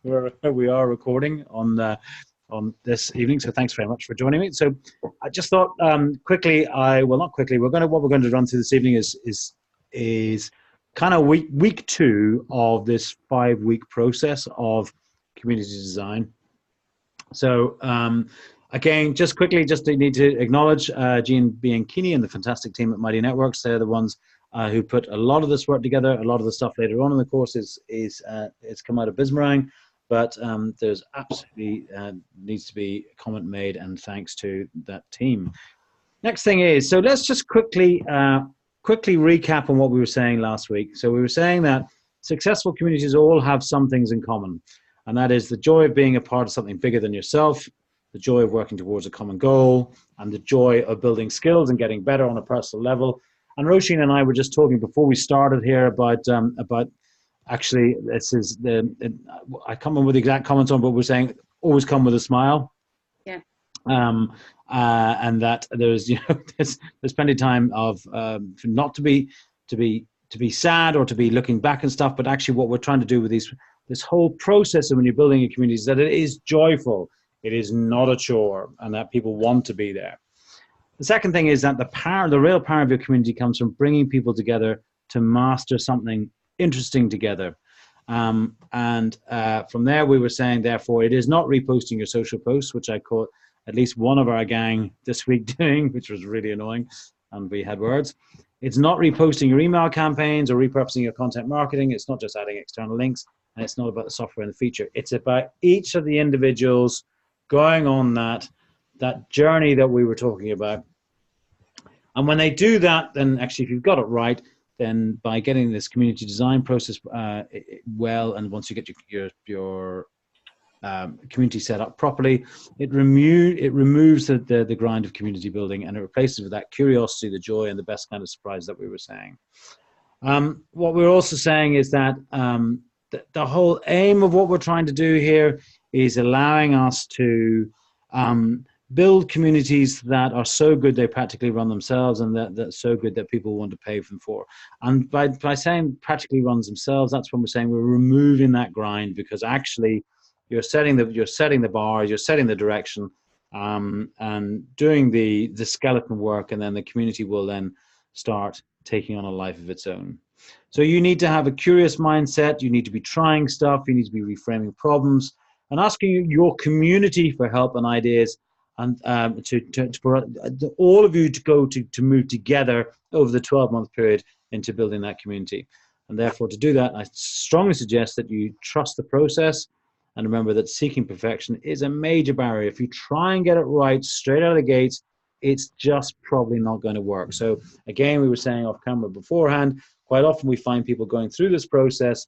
we are recording on this evening, so thanks very much for joining me. So I just thought quickly, well, not quickly. What we're going to run through this evening is kind of week two of this 5-week process of community design. So again, just quickly, just need to acknowledge Jean Bianchini and the fantastic team at Mighty Networks. They're the ones who put a lot of this work together. A lot of the stuff later on in the course is come out of Bismarck, but there's absolutely needs to be a comment made, and thanks to that team. Next thing is, so let's just quickly recap on what we were saying last week. So we were saying that successful communities all have some things in common, and that is the joy of being a part of something bigger than yourself, the joy of working towards a common goal, and the joy of building skills and getting better on a personal level. And Roisin and I were just talking before we started here about actually, this is I can't remember the exact comments on, but we're saying always come with a smile. Yeah. And that there's there's plenty of time of not to be sad or to be looking back and stuff, but actually what we're trying to do with this whole process of when you're building a community is that it is joyful, it is not a chore, and that people want to be there. The second thing is that the real power of your community comes from bringing people together to master something interesting together. From there, we were saying, therefore, it is not reposting your social posts, which I caught at least one of our gang this week doing, which was really annoying, and we had words. It's not reposting your email campaigns or repurposing your content marketing. It's not just adding external links, and it's not about the software and the feature. It's about each of the individuals going on that journey that we were talking about. And when they do that, then actually, if you've got it right, then by getting this community design process well, and once you get your community set up properly, it removes the grind of community building, and it replaces it with that curiosity, the joy, and the best kind of surprise that we were saying. What we're also saying is that the whole aim of what we're trying to do here is allowing us to build communities that are so good they practically run themselves, and that's so good that people want to pay them for. And by saying practically runs themselves, that's when we're saying we're removing that grind, because actually you're setting the bars, you're setting the direction, and doing the skeleton work, and then the community will then start taking on a life of its own. So you need to have a curious mindset. You need to be trying stuff. You need to be reframing problems and asking your community for help and ideas, and for all of you to move together over the 12-month period into building that community. And therefore, to do that, I strongly suggest that you trust the process, and remember that seeking perfection is a major barrier. If you try and get it right straight out of the gates, it's just probably not going to work. So again, we were saying off camera beforehand, quite often we find people going through this process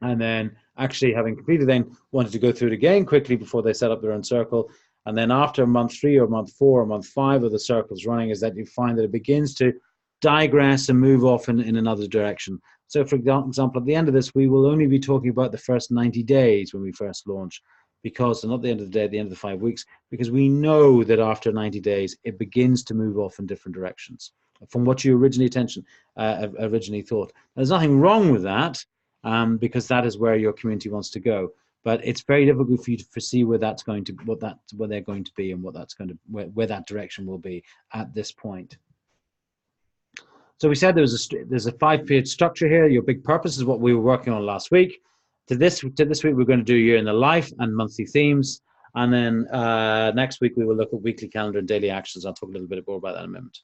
and then actually having completed, then wanted to go through it again quickly before they set up their own circle. And then after month 3 or month 4 or month 5 of the circles running, is that you find that it begins to digress and move off in another direction. So for example, at the end of this, we will only be talking about the first 90 days when we first launch, because, and not the end of the day, at the end of the 5 weeks, because we know that after 90 days, it begins to move off in different directions from what you originally thought. There's nothing wrong with that, because that is where your community wants to go. But it's very difficult for you to foresee where that's going to, where they're going to be, and what that's going to, where that direction will be at this point. So we said there's a 5-period structure here. Your big purpose is what we were working on last week. To this week, we're going to do year in the life and monthly themes. And then next week, we will look at weekly calendar and daily actions. I'll talk a little bit more about that in a moment.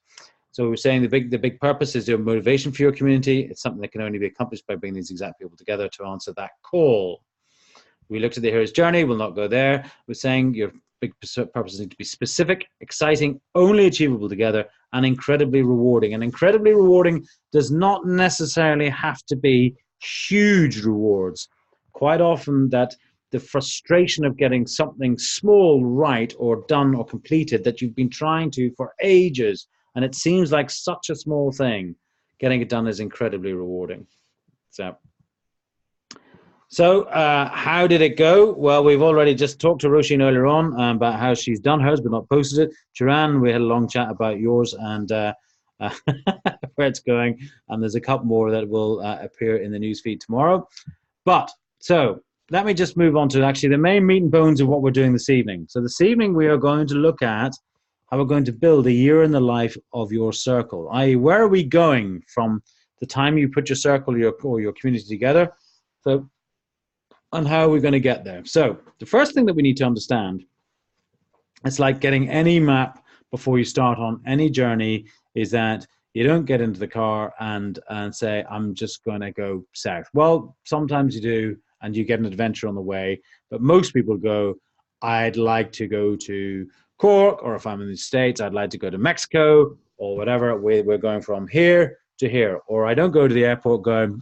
So we're saying the big purpose is your motivation for your community. It's something that can only be accomplished by bringing these exact people together to answer that call. We looked at the hero's journey. We'll not go there. We're saying your big purposes need to be specific, exciting, only achievable together, and incredibly rewarding. And incredibly rewarding does not necessarily have to be huge rewards. Quite often that the frustration of getting something small right or done or completed that you've been trying to for ages, and it seems like such a small thing, getting it done is incredibly rewarding. So how did it go? Well, we've already just talked to Roisin earlier on about how she's done hers but not posted it. Turan, we had a long chat about yours and where it's going. And there's a couple more that will appear in the newsfeed tomorrow. But so let me just move on to actually the main meat and bones of what we're doing this evening. So this evening we are going to look at how we're going to build a year in the life of your circle, i.e. where are we going from the time you put your circle or your community together, so, and how are we going to get there. So the first thing that we need to understand, it's like getting any map before you start on any journey, is that you don't get into the car and say, I'm just going to go south. Well, sometimes you do, and you get an adventure on the way. But most people go, I'd like to go to Cork, or if I'm in the States, I'd like to go to Mexico, or whatever. We're going from here to here. Or I don't go to the airport going,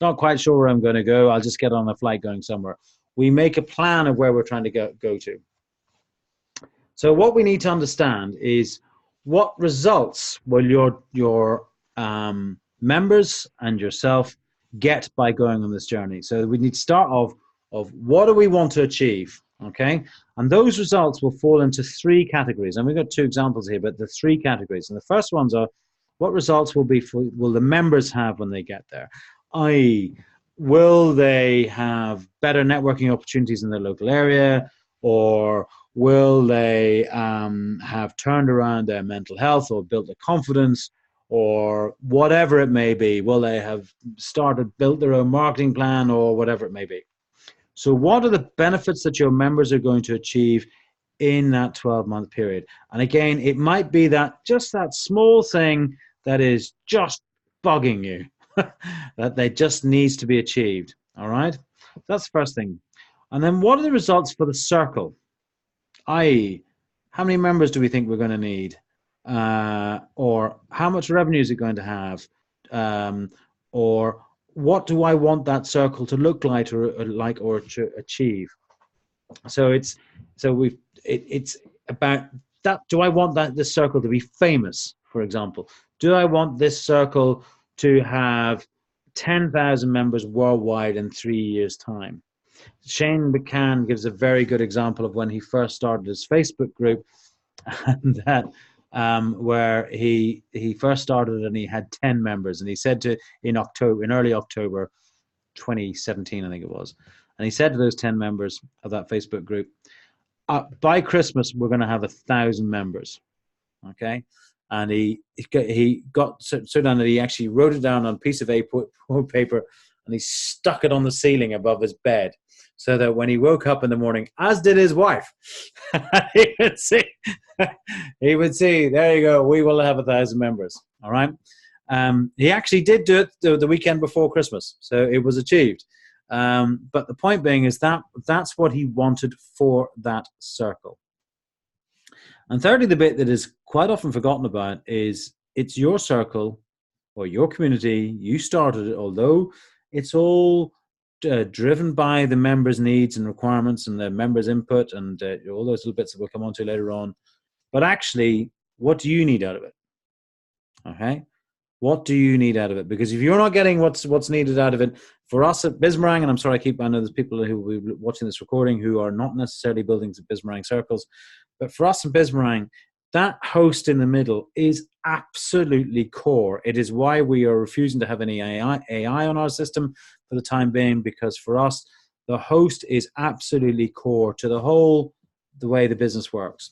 not quite sure where I'm going to go. I'll just get on a flight going somewhere. We make a plan of where we're trying to go to. So what we need to understand is what results will your members and yourself get by going on this journey. So we need to start off of what do we want to achieve, okay? And those results will fall into three categories. And we've got two examples here, but the three categories. And the first ones are, what results will the members have when they get there? I.e., will they have better networking opportunities in their local area, or will they have turned around their mental health or built their confidence, or whatever it may be? Will they have built their own marketing plan, or whatever it may be? So what are the benefits that your members are going to achieve in that 12-month period? And again, it might be that just that small thing that is just bugging you, that they just needs to be achieved, all right? That's the first thing. And then what are the results for the circle? I.e., how many members do we think we're going to need? Or how much revenue is it going to have? Or what do I want that circle to look like or to achieve? So it's about that. Do I want this circle to be famous, for example? Do I want this circle to have 10,000 members worldwide in 3 years' time? Shane McCann gives a very good example of when he first started his Facebook group, and that where he first started and he had 10 members, and he said in early October 2017, I think it was, and he said to those 10 members of that Facebook group, by Christmas we're going to have 1,000 members, okay? And he got so down that he actually wrote it down on a piece of A4 paper, and he stuck it on the ceiling above his bed, so that when he woke up in the morning, as did his wife, he would see, there you go, we will have 1,000 members. All right. He actually did do it the weekend before Christmas, so it was achieved. But the point being is that's what he wanted for that circle. And thirdly, the bit that is quite often forgotten about is it's your circle or your community. You started it, although it's all driven by the members' needs and requirements and the members' input and all those little bits that we'll come on to later on. But actually, what do you need out of it? Okay, what do you need out of it? Because if you're not getting what's needed out of it, for us at Bismarang, and I'm sorry, I know there's people who will be watching this recording who are not necessarily building Bismarang circles, but for us in Bismarang, that host in the middle is absolutely core. It is why we are refusing to have any AI on our system for the time being, because for us, the host is absolutely core to the way the business works.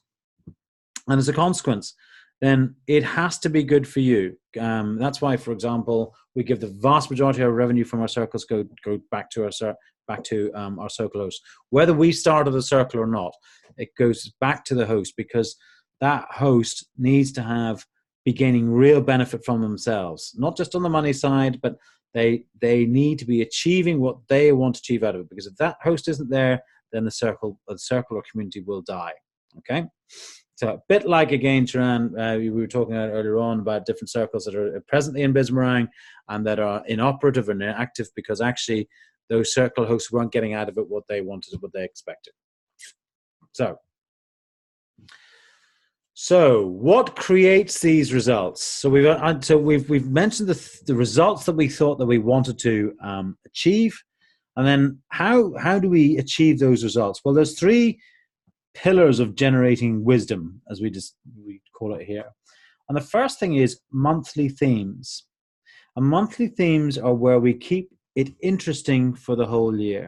And as a consequence, then it has to be good for you. That's why, for example, we give the vast majority of our revenue from our circles go back to our circle host. Whether we started a circle or not, it goes back to the host, because that host needs to be gaining real benefit from themselves, not just on the money side, but they need to be achieving what they want to achieve out of it. Because if that host isn't there, then the circle or community will die. Okay. So a bit like, again, Turan, we were talking earlier on about different circles that are presently in Bismarang and that are inoperative and inactive because actually those circle hosts weren't getting out of it what they wanted, what they expected. So what creates these results? So we've mentioned the results that we thought that we wanted to achieve, and then how do we achieve those results? Well, there's three pillars of generating wisdom, as we call it here. And the first thing is monthly themes. And monthly themes are where we keep it interesting for the whole year.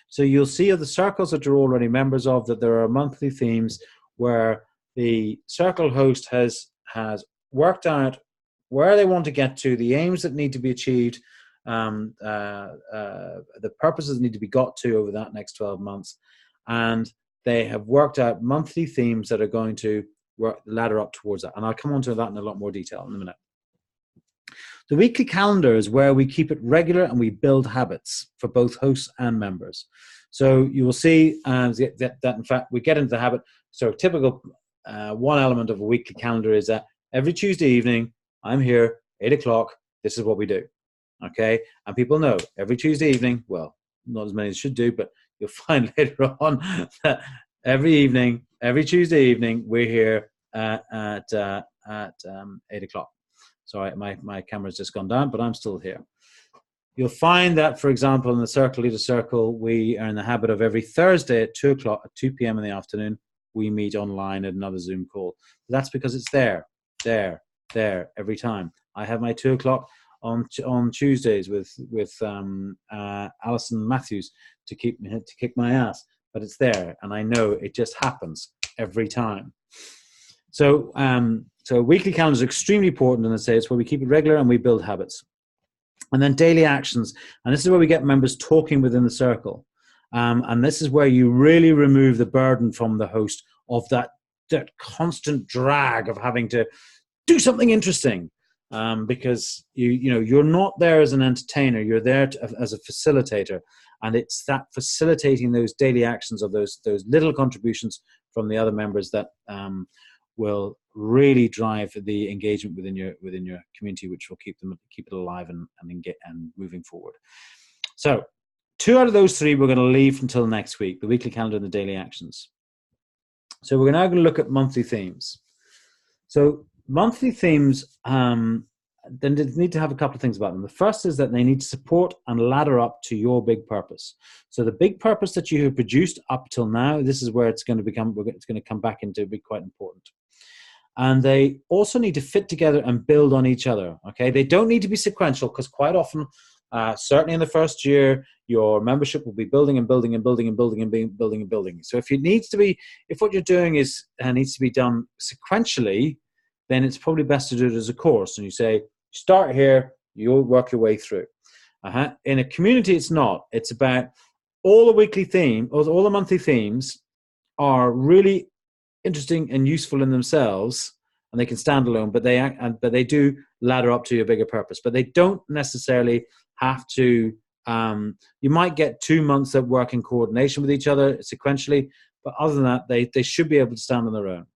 So you'll see of the circles that you're already members of that there are monthly themes where the circle host has worked out where they want to get to, the aims that need to be achieved, the purposes that need to be got to over that next 12 months. And they have worked out monthly themes that are going to ladder up towards that. And I'll come on to that in a lot more detail in a minute. The weekly calendar is where we keep it regular and we build habits for both hosts and members. So you will see that in fact, we get into the habit. So typical one element of a weekly calendar is that every Tuesday evening, I'm here, 8 o'clock, this is what we do, okay? And people know every Tuesday evening, well, not as many as should do, but you'll find later on that every evening, every Tuesday evening, we're here at 8 o'clock. Sorry, my camera's just gone down, but I'm still here. You'll find that, for example, in the Circle Leader Circle, we are in the habit of every Thursday at 2 o'clock, at 2 p.m. in the afternoon, we meet online at another Zoom call. That's because it's there, every time. I have my 2 o'clock on Tuesdays with Alison Matthews to kick my ass, but it's there, and I know it just happens every time. So weekly calendar is extremely important, and I say it's where we keep it regular and we build habits. And then daily actions, and this is where we get members talking within the circle. And this is where you really remove the burden from the host of that constant drag of having to do something interesting, because you're not there as an entertainer, you're there as a facilitator, and it's that facilitating those daily actions of those little contributions from the other members that will really drive the engagement within your community, which will keep it alive and moving forward. So 2 out of those 3 we're going to leave until next week: the weekly calendar and the daily actions. So we're now going to look at monthly themes. So monthly themes, then they need to have a couple of things about them. The first is that they need to support and ladder up to your big purpose. So the big purpose that you have produced up till now, this is where it's going to come back into be quite important. And they also need to fit together and build on each other. Okay, they don't need to be sequential, because quite often, certainly in the first year, your membership will be building and building and building and building and building and building. So if what you're doing needs to be done sequentially, then it's probably best to do it as a course. And you say, start here, you'll work your way through. In a community, it's not. It's about all the weekly theme, or all the monthly themes are really interesting and useful in themselves, and they can stand alone, but they do ladder up to your bigger purpose. But they don't necessarily have to. You might get 2 months that work in coordination with each other sequentially, but other than that, they should be able to stand on their own.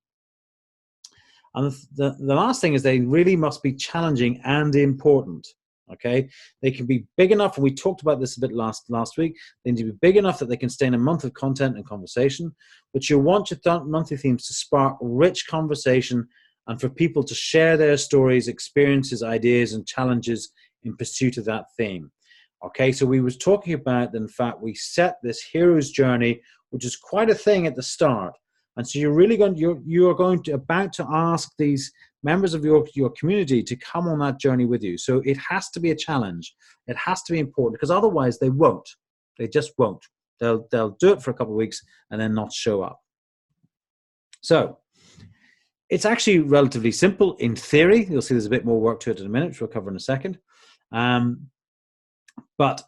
And the last thing is they really must be challenging and important. Okay, they can be big enough, and we talked about this a bit last week. They need to be big enough that they can stay in a month of content and conversation, but you want your monthly themes to spark rich conversation and for people to share their stories, experiences, ideas, and challenges in pursuit of that theme. Okay, so we was talking about, in fact, we set this hero's journey, which is quite a thing at the start. And so you're about to ask these members of your community to come on that journey with you. So it has to be a challenge. It has to be important, because otherwise they won't. They just won't. They'll do it for a couple of weeks and then not show up. So it's actually relatively simple in theory. You'll see there's a bit more work to it in a minute, which we'll cover in a second. But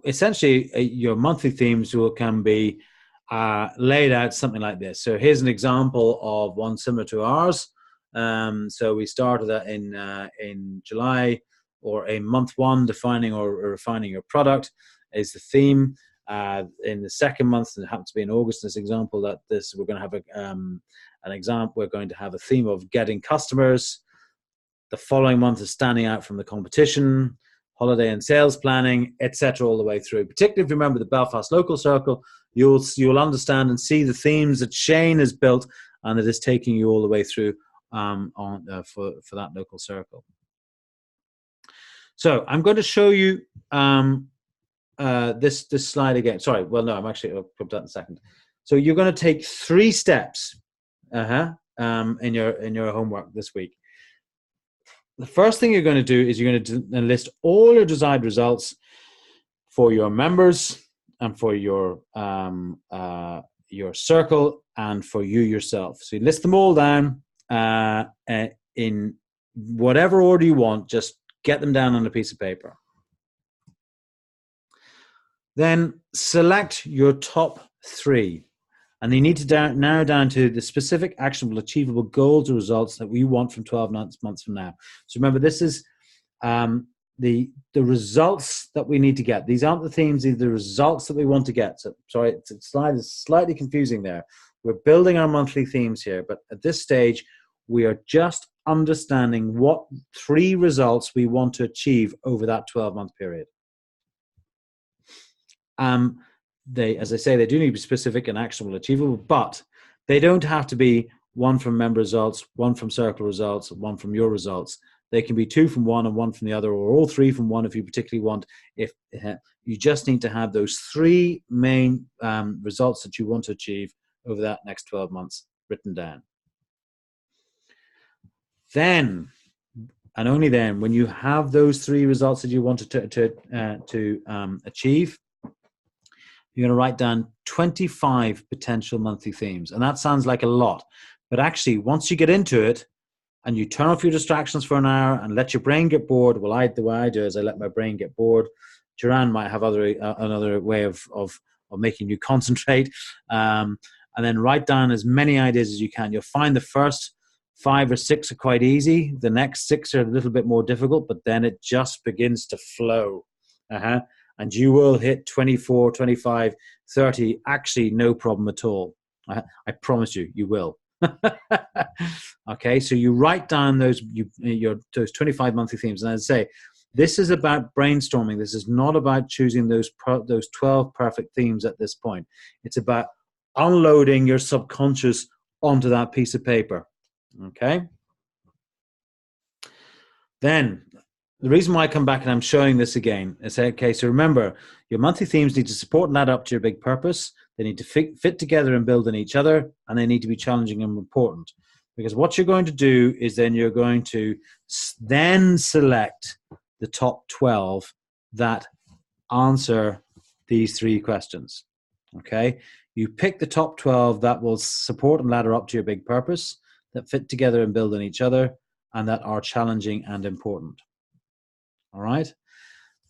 essentially, your monthly themes can be laid out something like this. So here's an example of one similar to ours. So we started that in July, or in month 1, defining or refining your product is the theme. In the second month, and it happens to be in August, this example, we're going to have an example. We're going to have a theme of getting customers. The following month is standing out from the competition, holiday and sales planning, etc., all the way through. Particularly if you remember the Belfast Local Circle, you'll understand and see the themes that Shane has built, and it is taking you all the way through for that local circle. So I'm going to show you this slide again. Sorry, well, no, I'll come to that in a second. So you're going to take 3 steps in your homework this week. The first thing you're going to do is you're going to list all your desired results for your members and for your circle and for you yourself. So you list them all down in whatever order you want. Just get them down on a piece of paper. Then select your top 3. And you need to narrow down to the specific, actionable, achievable goals or results that we want from 12 months from now. So remember, this is the results that we need to get. These aren't the themes, these are the results that we want to get. So sorry, the slide is slightly confusing there. We're building our monthly themes here, but at this stage, we are just understanding what 3 results we want to achieve over that 12-month period. As I say, they do need to be specific and actionable, achievable, but they don't have to be 1 from member results, 1 from circle results, 1 from your results. They can be 2 from one and 1 from the other, or all 3 from one if you particularly want. If you just need to have those 3 main results that you want to achieve over that next 12 months written down. Then, and only then, when you have those 3 results that you want to achieve, you're going to write down 25 potential monthly themes. And that sounds like a lot. But actually, once you get into it and you turn off your distractions for an hour and let your brain get bored, well, the way I do is I let my brain get bored. Joanne might have another way of making you concentrate. And then write down as many ideas as you can. You'll find the first 5 or 6 are quite easy. The next 6 are a little bit more difficult, but then it just begins to flow. And you will hit 24, 25, 30, actually no problem at all. I promise you, you will. Okay, so you write down those 25 monthly themes. And as I say, this is about brainstorming. This is not about choosing those 12 perfect themes at this point. It's about unloading your subconscious onto that piece of paper. Okay? Then, the reason why I come back and I'm showing this again is, okay, so remember, your monthly themes need to support and add up to your big purpose. They need to fit together and build on each other, and they need to be challenging and important. Because what you're going to do is then you're going to then select the top 12 that answer these 3 questions. Okay? You pick the top 12 that will support and ladder up to your big purpose, that fit together and build on each other, and that are challenging and important. All right.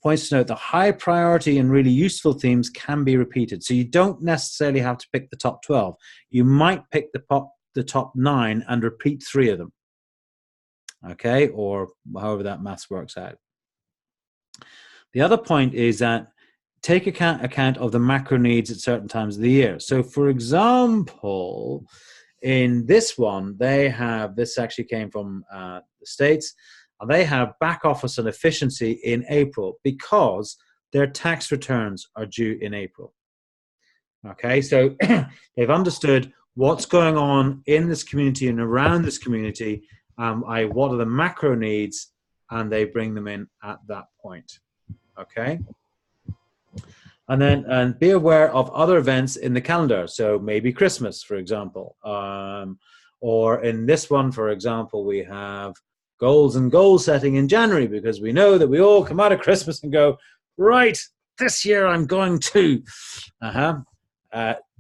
Points to note, the high priority and really useful themes can be repeated. So you don't necessarily have to pick the top 12. You might pick the top 9 and repeat 3 of them. Okay. Or however that maths works out. The other point is that take account of the macro needs at certain times of the year. So for example, in this one, this actually came from the States. They have back office and efficiency in April because their tax returns are due in April. Okay, so they've understood what's going on in this community and around this community, what are the macro needs, and they bring them in at that point. Okay, and be aware of other events in the calendar. So maybe Christmas, for example, or in this one, for example, we have goals and goal setting in January, because we know that we all come out of Christmas and go, right, this year I'm going to.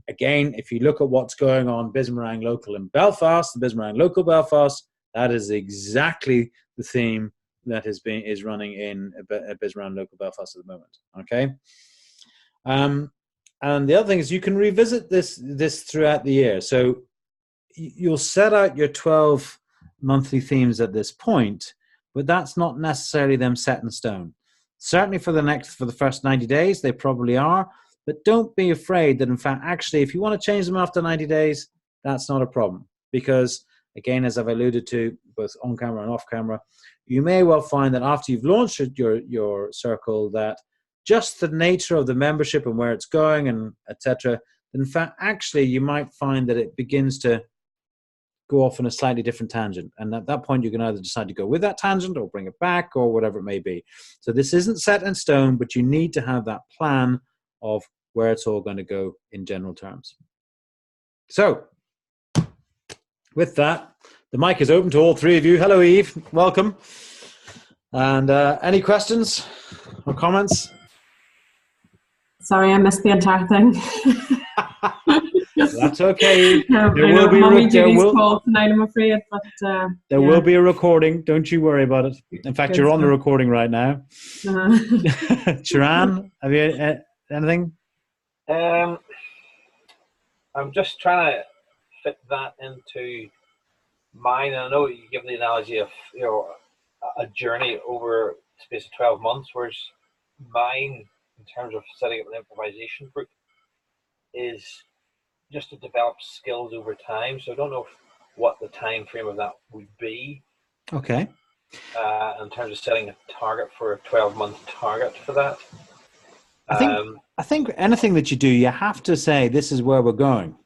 Again, if you look at what's going on Bismarang Local in Belfast, the Bismarang Local Belfast, that is exactly the theme that is running in Bismarang Local Belfast at the moment. Okay, and the other thing is you can revisit this throughout the year. So you'll set out your 12 monthly themes at this point, but that's not necessarily them set in stone. Certainly for the first 90 days, they probably are, but don't be afraid that in fact, actually, if you want to change them after 90 days, that's not a problem. Because again, as I've alluded to, both on camera and off camera, you may well find that after you've launched your circle, that just the nature of the membership and where it's going and etc., in fact, actually, you might find that it begins to go off on a slightly different tangent. And at that point, you can either decide to go with that tangent or bring it back or whatever it may be. So this isn't set in stone, but you need to have that plan of where it's all going to go in general terms. So with that, the mic is open to all 3 of you. Hello, Eve. Welcome. And any questions or comments? Sorry, I missed the entire thing. That's okay. There will be Mommy Judy's call tonight, I'm afraid. But there will be a recording. Don't you worry about it. In fact, you're on the recording right now. Sharon, have you anything? I'm just trying to fit that into mine. And I know you give the analogy of a journey over the space of 12 months, whereas mine, in terms of setting up an improvisation group, is just to develop skills over time. So I don't know what the time frame of that would be. Okay. In terms of setting a target for a 12-month target for that. I think anything that you do, you have to say, this is where we're going.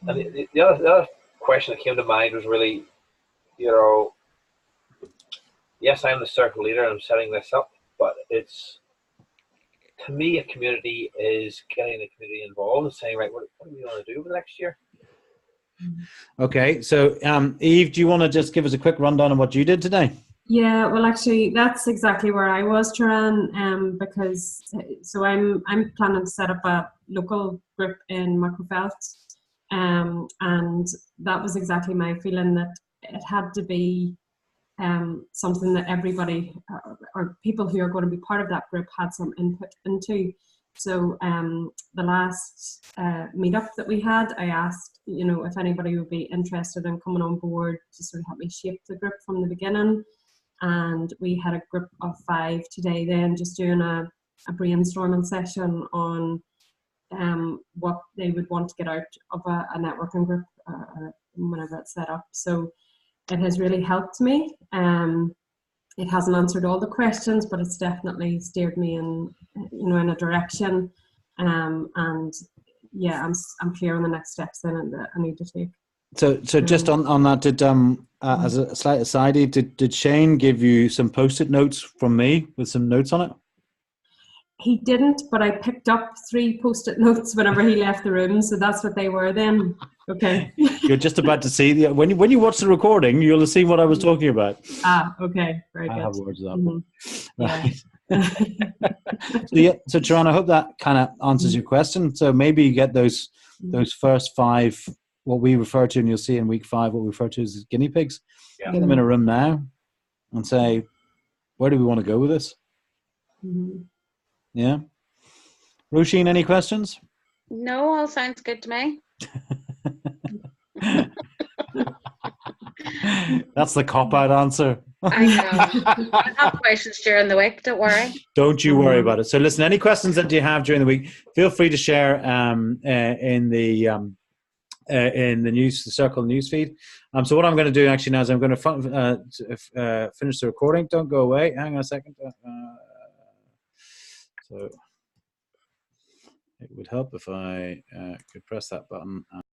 And the other question that came to mind was really, yes, I'm the circle leader and I'm setting this up, but it's, to me, a community is getting the community involved and saying, right, what do we want to do over the next year? Okay, so Eve, do you want to just give us a quick rundown of what you did today? Yeah, well, actually, that's exactly where I was, Turan, because so I'm planning to set up a local group in Macrofelt, and that was exactly my feeling, that it had to be something that everybody or people who are going to be part of that group had some input into. So the last meetup that we had, I asked, if anybody would be interested in coming on board to sort of help me shape the group from the beginning. And we had a group of 5 today then, just doing a brainstorming session on what they would want to get out of a networking group whenever it's set up. So it has really helped me. It hasn't answered all the questions, but it's definitely steered me in a direction. And yeah, I'm clear on the next steps then that I need to take. So just on that, did as a slight aside, did Shane give you some post-it notes from me with some notes on it? He didn't, but I picked up 3 post-it notes whenever he left the room, so that's what they were then. Okay. You're just about to see when you watch the recording, you'll see what I was talking about. Okay, very good. I have words of that. Right. So Sharon, I hope that kind of answers your question. So maybe you get those first 5, what we refer to, and you'll see in week 5 what we refer to as guinea pigs. Yeah. Get them in a room now and say, where do we want to go with this? Yeah. Roisin, any questions? No, all sounds good to me. That's the cop-out answer. I know. I'll have questions during the week, don't worry. Don't you worry about it. So listen, any questions that you have during the week, feel free to share in the news, the Circle news feed. So what I'm going to do actually now is I'm going to finish the recording. Don't go away. Hang on a second. So it would help if I could press that button.